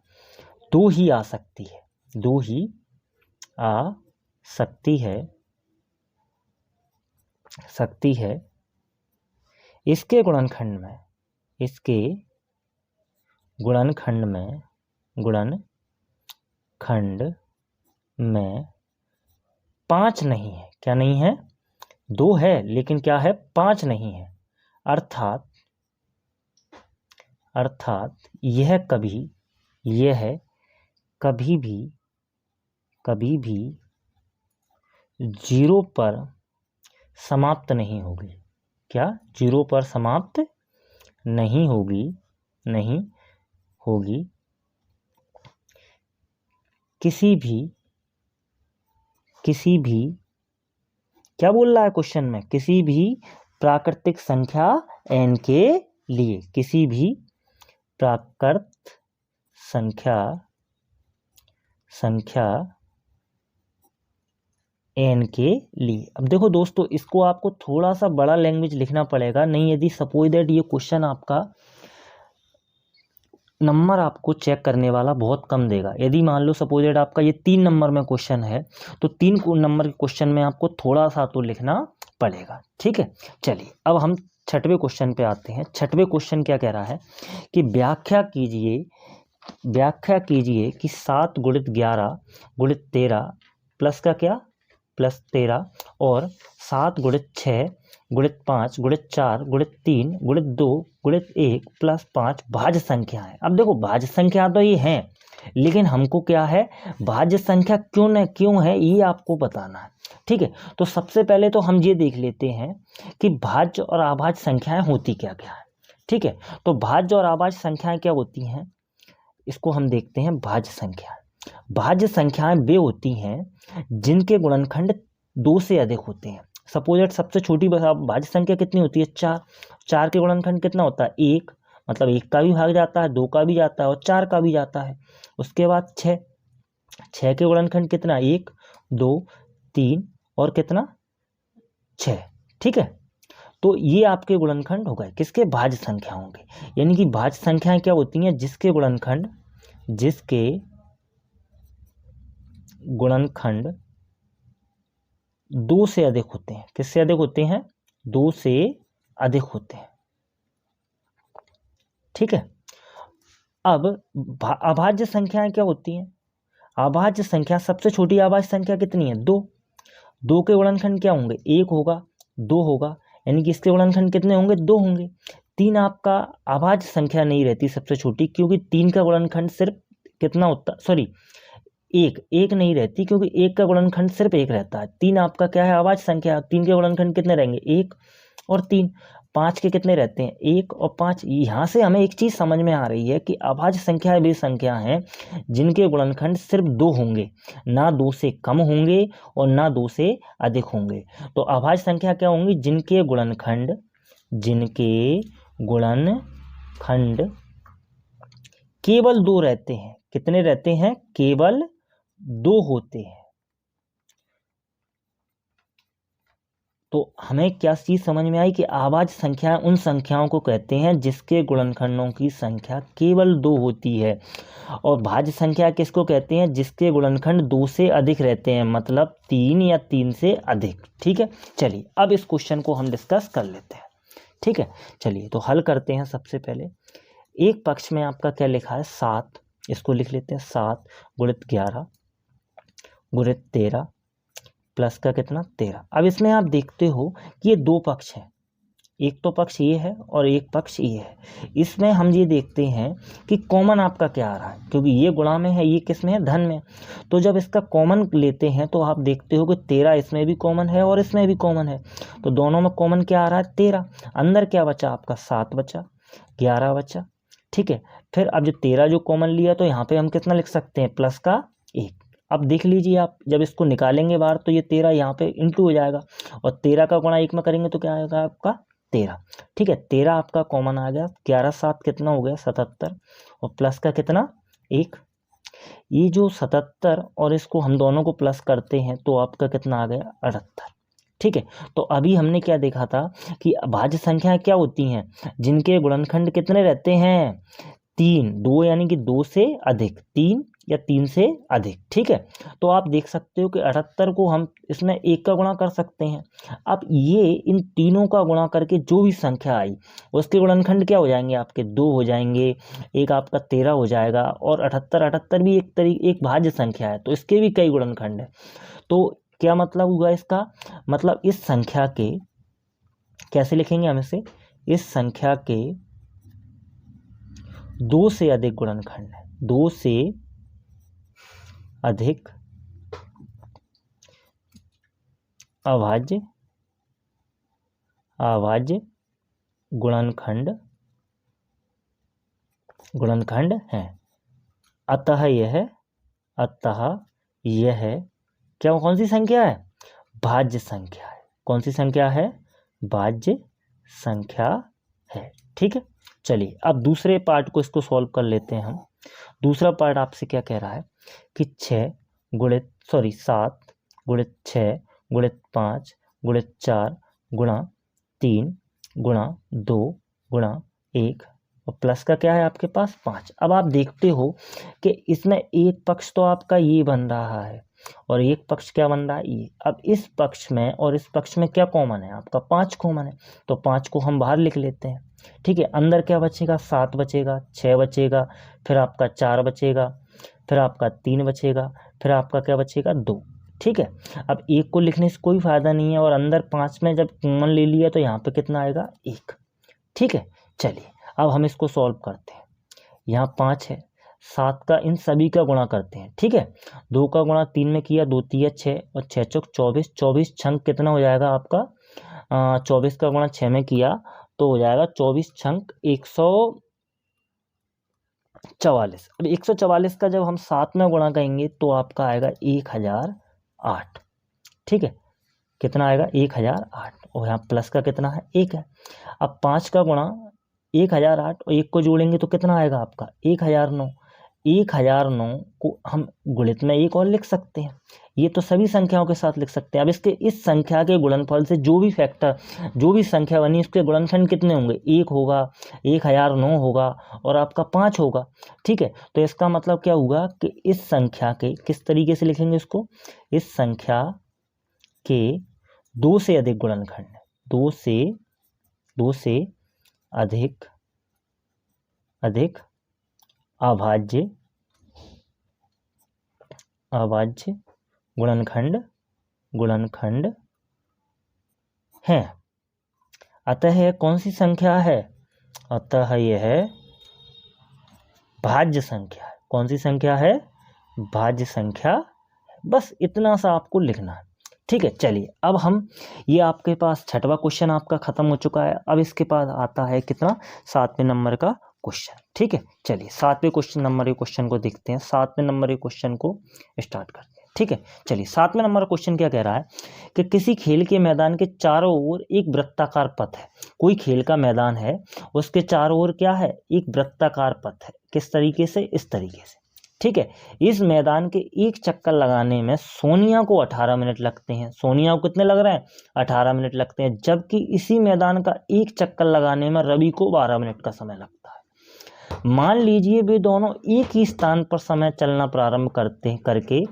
2 ही आ सकती है, 2 ही आ सकती है इसके गुणनखंड में 5 नहीं है। क्या नहीं है? 2 है लेकिन क्या है? 5 नहीं है। अर्थात यह कभी भी 0 पर समाप्त नहीं होगी। क्या? 0 पर समाप्त नहीं होगी। किसी भी क्या बोल रहा है क्वेश्चन में? किसी भी प्राकृतिक संख्या n के लिए, किसी भी प्राकृत संख्या n के लिए। अब देखो दोस्तों, इसको आपको थोड़ा सा बड़ा लैंग्वेज लिखना पड़ेगा, नहीं यदि सपोज दैट ये क्वेश्चन आपका नंबर आपको चेक करने वाला बहुत कम देगा। यदि मान लो सपोज दैट आपका ये 3 नंबर में क्वेश्चन है, तो 3 नंबर के क्वेश्चन में आपको थोड़ा सा तो लिखना पड़ेगा। ठीक है, चलिए अब हम 6वें क्वेश्चन पे आते हैं। 6वें क्वेश्चन क्या कह रहा है कि व्याख्या कीजिए कि 7 गुणित 11 गुणित 13 प्लस का क्या? प्लस 13 और 7 गुणित 6 गुणित 5 गुणित 4 गुणित 3 गुणित 2 गुणित 1 प्लस 5 भाज्य संख्या है। अब देखो भाज्य संख्या तो ये है, लेकिन हमको क्या है? भाज्य संख्या क्यों है ये आपको बताना है। ठीक है, तो सबसे पहले तो हम ये देख लेते हैं कि भाज्य और अभाज्य संख्याएं होती क्या क्या है। ठीक है, तो भाज्य और अभाज्य संख्याएं क्या होती हैं, इसको हम देखते हैं। भाज्य संख्याएं वे होती हैं जिनके गुणनखंड 2 से अधिक होते हैं। सपोज दैट सबसे छोटी भाज्य संख्या कितनी होती है? 4। 4 के गुणनखंड कितना होता है? 1, मतलब 1 का भी भाग जाता है, 2 का भी जाता है और 4 का भी जाता है। उसके बाद 6 के गुणनखंड कितना? 1, 2, 3 और कितना? 6। ठीक है, तो ये आपके गुणनखंड हो गए किसके? भाज्य संख्याओं के। यानी कि भाज्य संख्याएं क्या होती हैं? जिसके गुणनखंड 2 से अधिक होते हैं। किससे अधिक होते हैं? 2 से अधिक होते हैं। ठीक है, अब अभाज्य संख्याएं क्या होती हैं? अभाज्य संख्या, सबसे छोटी अभाज्य संख्या कितनी है? 2। 2 के गुणनखंड क्या होंगे? 1 होगा, 2 होगा, यानी कि इसके गुणनखंड कितने होंगे? 2 होंगे। 3 आपका अभाज्य संख्या नहीं रहती सबसे छोटी, क्योंकि 3 का गुणनखंड सिर्फ कितना होता? सॉरी, 1 नहीं रहती, क्योंकि 1 का गुणनखंड सिर्फ 1 रहता है। 3 आपका क्या है? अभाज्य संख्या। 3 के गुणनखंड कितने रहेंगे? 1 और 3। 5 के कितने रहते हैं? 1 और 5। यहाँ से हमें एक चीज समझ में आ रही है कि अभाज्य संख्याएं वे संख्या हैं जिनके गुणनखंड सिर्फ 2 होंगे, ना 2 से कम होंगे और ना 2 से अधिक होंगे। तो अभाज्य संख्या क्या होंगी? जिनके गुणनखंड केवल 2 रहते हैं। कितने रहते हैं? केवल 2 होते हैं। तो हमें क्या चीज समझ में आई कि अभाज्य संख्याएं उन संख्याओं को कहते हैं जिसके गुणनखंडों की संख्या केवल 2 होती है, और भाज्य संख्या किसको कहते हैं? जिसके गुणनखंड 2 से अधिक रहते हैं, मतलब 3 या 3 से अधिक। ठीक है, चलिए अब इस क्वेश्चन को हम डिस्कस कर लेते हैं। ठीक है, चलिए तो हल करते हैं। सबसे पहले एक पक्ष में आपका क्या लिखा है? 7, इसको लिख लेते हैं। 7 गुणित 11 गुणित 13 प्लस का कितना? 13। अब इसमें आप देखते हो कि ये 2 पक्ष हैं, एक तो पक्ष ये है और एक पक्ष ये है। इसमें हम ये देखते हैं कि कॉमन आपका क्या आ रहा है, क्योंकि ये गुणा में है, ये किस में है? धन में। तो जब इसका कॉमन लेते हैं तो आप देखते हो कि 13 इसमें भी कॉमन है और इसमें भी कॉमन है, तो दोनों में कॉमन क्या आ रहा है? 13। अंदर क्या बचा आपका? 7 बचा, 11 बचा। ठीक है, फिर अब जो 13 जो कॉमन लिया तो यहाँ पे हम कितना लिख सकते हैं? प्लस का 1। अब देख लीजिए, आप जब इसको निकालेंगे बाहर तो ये 13 यहाँ पे इंटू हो जाएगा, और 13 का गुणा 1 में करेंगे तो क्या आएगा आपका? 13। ठीक है, 13 आपका कॉमन आ गया। 11 7 कितना हो गया? 77, और प्लस का कितना? 1। ये जो 77 और इसको हम दोनों को प्लस करते हैं तो आपका कितना आ गया? 78। ठीक है। तो अभी हमने क्या देखा था कि भाज्य संख्याएं क्या होती हैं, जिनके गुणनखंड कितने रहते हैं, 3, 2 यानी कि 2 से अधिक, 3 या 3 से अधिक। ठीक है। तो आप देख सकते हो कि 78 को हम इसमें 1 का गुणा कर सकते हैं। अब ये इन तीनों का गुणा करके जो भी संख्या आई उसके गुणनखंड क्या हो जाएंगे, आपके 2 हो जाएंगे, एक आपका 13 हो जाएगा, और 78 भी एक भाज्य संख्या है तो इसके भी कई गुणनखंड है। तो क्या मतलब हुआ इसका, मतलब इस संख्या के, कैसे लिखेंगे हम इसे, इस संख्या के 2 से अधिक गुणनखंड है, 2 से अधिक अभाज्य गुणनखंड है। अतः यह क्या, कौन सी संख्या है, भाज्य संख्या है। कौन सी संख्या है, भाज्य संख्या है। ठीक है। चलिए अब दूसरे पार्ट को इसको सॉल्व कर लेते हैं हम। दूसरा पार्ट आपसे क्या कह रहा है कि 7 गुणित 6 गुणित 5 गुणित 4 गुणा 3 गुणा 2 गुणा 1 और प्लस का क्या है आपके पास 5। अब आप देखते हो कि इसमें एक पक्ष तो आपका ये बन रहा है और एक पक्ष क्या बन रहा है, ये। अब इस पक्ष में और इस पक्ष में क्या कॉमन है, आपका 5 कॉमन है, तो 5 को हम बाहर लिख लेते हैं। ठीक है। अंदर क्या बचेगा, 7 बचेगा, 6 बचेगा, फिर आपका 4 बचेगा, फिर आपका 3 बचेगा, फिर आपका क्या बचेगा 2। ठीक है। अब 1 को लिखने से कोई फायदा नहीं है और अंदर 5 में जब कॉमन ले लिया तो यहाँ पे कितना आएगा, 1। ठीक है। चलिए अब हम इसको सॉल्व करते हैं। यहाँ 5 है, 7 का इन सभी का गुणा करते हैं। ठीक है। 2 का गुणा 3 में किया, 2 3 6 और 6 चौक 24, 24 छंक कितना हो जाएगा आपका, 24 का गुणा 6 में किया तो हो जाएगा 24 छंक 144। अब 144 का जब हम 7 में गुणा करेंगे तो आपका आएगा 1008। ठीक है। कितना आएगा, 1008, और यहाँ प्लस का कितना है, 1 है। अब 5 का गुणा 1008 और 1 को जोड़ेंगे तो कितना आएगा आपका 1009। 1009 को हम गुणित में 1 और लिख सकते हैं, ये तो सभी संख्याओं के साथ लिख सकते हैं। अब इसके इस संख्या के गुणनफल से जो भी संख्या बनी उसके गुणनखंड कितने होंगे, 1 होगा, 1009 होगा और आपका 5 होगा। ठीक है। तो इसका मतलब क्या हुआ कि इस संख्या के किस तरीके से लिखेंगे इसको, इस संख्या के 2 से अधिक गुणनखंड, 2 से अधिक अभाज्य गुणनखंड है। अतः यह कौन सी संख्या है, अतः यह भाज्य संख्या है। कौन सी संख्या है, भाज्य संख्या। बस इतना सा आपको लिखना है। ठीक है। चलिए अब हम, ये आपके पास 6वां क्वेश्चन आपका खत्म हो चुका है। अब इसके पास आता है कितना, 7वें नंबर का क्वेश्चन। ठीक है। चलिए 7वें क्वेश्चन को देखते हैं। 7वें नंबर के क्वेश्चन को स्टार्ट करते हैं। ठीक है। चलिए 7वें नंबर क्वेश्चन क्या कह रहा है कि किसी खेल के मैदान के चारों ओर एक वृत्ताकार पथ है। कोई खेल का मैदान है, उसके चारों ओर क्या है, एक वृत्ताकार पथ है। किस तरीके से, इस तरीके से। ठीक है। इस मैदान के एक चक्कर लगाने में सोनिया को 18 मिनट लगते हैं। सोनिया को कितने लग रहे हैं, 18 मिनट लगते हैं, जबकि इसी मैदान का एक चक्कर लगाने में रवि को 12 मिनट का समय लगता है। मान लीजिए वे दोनों एक ही स्थान पर समय चलना प्रारंभ करके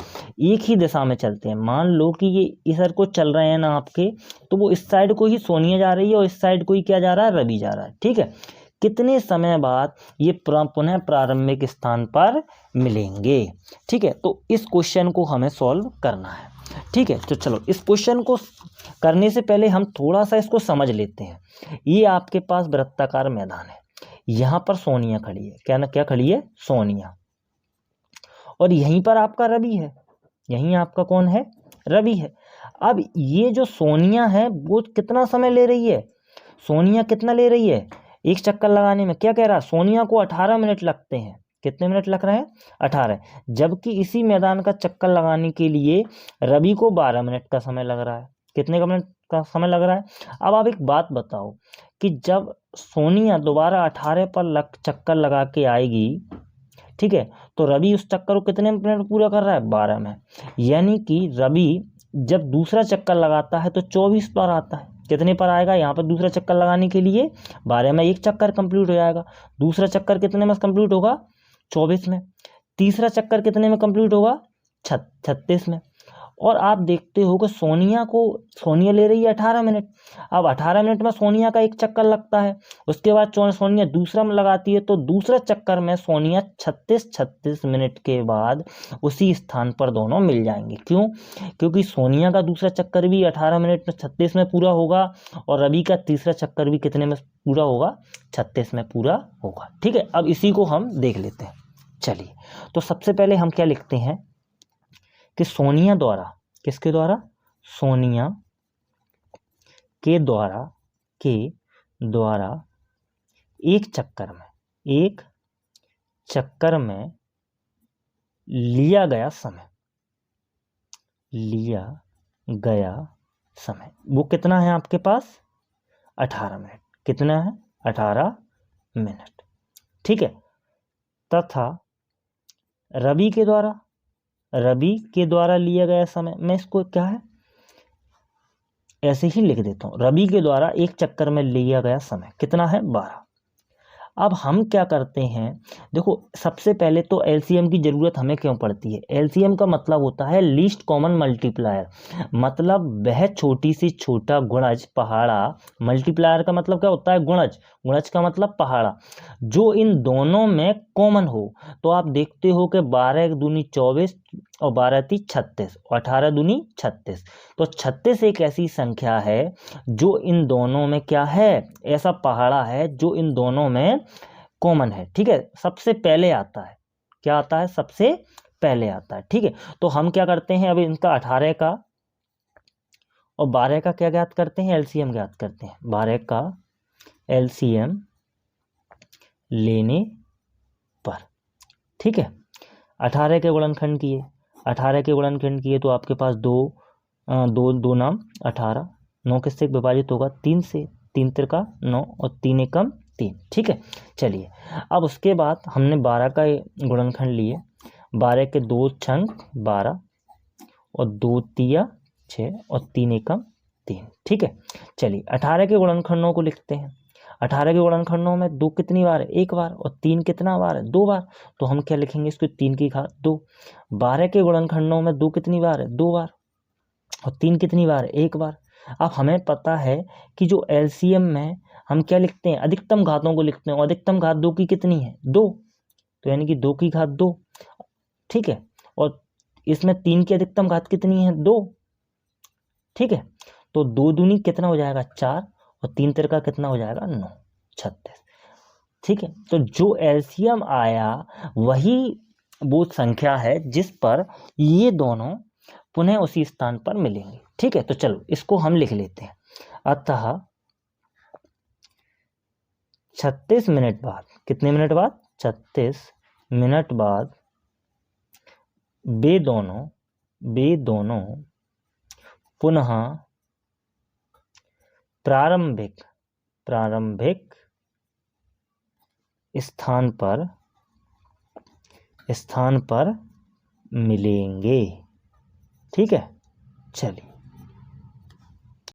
एक ही दिशा में चलते हैं। मान लो कि ये इधर को चल रहे हैं ना आपके, तो वो इस साइड को ही सोनिया जा रही है और इस साइड को ही क्या जा रहा है, रवि जा रहा है। ठीक है। कितने समय बाद ये पुनः प्रारंभिक स्थान पर मिलेंगे। ठीक है। तो इस क्वेश्चन को हमें सॉल्व करना है। ठीक है। तो चलो इस क्वेश्चन को करने से पहले हम थोड़ा सा इसको समझ लेते हैं। ये आपके पास वृत्ताकार मैदान है, यहाँ पर सोनिया खड़ी है, क्या खड़ी है, सोनिया, और यहीं पर आपका रवि है। यहीं आपका कौन है, रवि है। अब ये जो सोनिया है वो कितना समय ले रही है, सोनिया कितना ले रही है, एक चक्कर लगाने में क्या कह रहा है, सोनिया को 18 मिनट लगते हैं। कितने मिनट लग रहे हैं, 18। जबकि इसी मैदान का चक्कर लगाने के लिए रवि को 12 मिनट का समय लग रहा है। कितने का मिनट का समय लग रहा है। अब आप एक बात बताओ कि जब सोनिया दोबारा 18 पर चक्कर लगा के आएगी, ठीक है, तो रवि उस चक्कर को कितने मिनट पूरा कर रहा है, 12 में। यानी कि रवि जब दूसरा चक्कर लगाता है तो 24 पर आता है। कितने पर आएगा यहाँ पर दूसरा चक्कर लगाने के लिए? 12 में एक चक्कर कंप्लीट हो जाएगा। दूसरा चक्कर कितने में कंप्लीट होगा? 24 में। तीसरा चक्कर कितने में कंप्लीट होगा? 36 में। और आप देखते हो कि सोनिया ले रही है 18 मिनट। अब 18 मिनट में सोनिया का एक चक्कर लगता है, उसके बाद सोनिया दूसरा में लगाती है, तो दूसरा चक्कर में सोनिया 36 मिनट के बाद उसी स्थान पर दोनों मिल जाएंगे। क्यों? क्योंकि सोनिया का दूसरा चक्कर भी 18 मिनट में 36 में पूरा होगा और रवि का तीसरा चक्कर भी कितने में पूरा होगा? 36 में पूरा होगा। ठीक है, अब इसी को हम देख लेते हैं। चलिए, तो सबसे पहले हम क्या लिखते हैं कि सोनिया द्वारा, किसके द्वारा? सोनिया के द्वारा एक चक्कर में लिया गया समय वो कितना है आपके पास? 18 मिनट। कितना है? 18 मिनट। ठीक है। तथा रवि के द्वारा लिया गया समय, मैं इसको क्या है ऐसे ही लिख देता हूं, रवि के द्वारा एक चक्कर में लिया गया समय कितना है? 12। अब हम क्या करते हैं, देखो सबसे पहले तो एलसीएम की ज़रूरत हमें क्यों पड़ती है? एलसीएम का मतलब होता है लीस्ट कॉमन मल्टीप्लायर, मतलब वह छोटी सी छोटा गुणज पहाड़ा। मल्टीप्लायर का मतलब क्या होता है? गुणज का मतलब पहाड़ा, जो इन दोनों में कॉमन हो। तो आप देखते हो कि 12 दूनी 24 और 12 ती 36 और 18 दूनी 36। तो 36 एक ऐसी संख्या है जो इन दोनों में क्या है? ऐसा पहाड़ा है जो इन दोनों में कॉमन है। ठीक है, सबसे पहले आता है। क्या आता है? सबसे पहले आता है। ठीक है, तो हम क्या करते हैं, अब इनका 18 का और 12 का क्या ज्ञात करते हैं? एलसीएम ज्ञात करते हैं। 12 का एलसीएम लेने पर, ठीक है, 18 के गुणनखंड किए तो आपके पास दो नाम 18, 9 किससे विभाजित होगा? 3 से, 3 त्रिका 9 और 3 एकम 3। ठीक है, चलिए अब उसके बाद हमने 12 का गुणनखंड लिए। 12 के 2 छंक 12 और 2 तिया 6 और 3 एकम 3। ठीक है, चलिए 18 के गुणनखंडों को लिखते हैं। 18 के गुणनखंडों में 2 कितनी बार है? 1 बार। और 3 कितना बार है? 2 बार। तो हम क्या लिखेंगे इसको? 3 की घात 2। 12 के गुणनखंडों में 2 कितनी बार है? 2 बार। और 3 कितनी बार है? 1 बार। अब हमें पता है कि जो एलसीएम में हम क्या लिखते हैं? अधिकतम घातों को लिखते हैं। अधिकतम घात 2 की कितनी है? 2। तो यानी कि 2 की घात 2। ठीक है, और इसमें 3 की अधिकतम घात कितनी है? 2। ठीक है, तो 2 दूनी कितना हो जाएगा? 4 और 3 तिरका कितना हो जाएगा? 9, 36। ठीक है, तो जो एलसीएम आया वही वो संख्या है जिस पर ये दोनों पुनः उसी स्थान पर मिलेंगे। ठीक है, तो चलो इसको हम लिख लेते हैं। अतः 36 मिनट बाद, कितने मिनट बाद? 36 मिनट बाद वे दोनों पुनः प्रारंभिक स्थान पर मिलेंगे। ठीक है, चलिए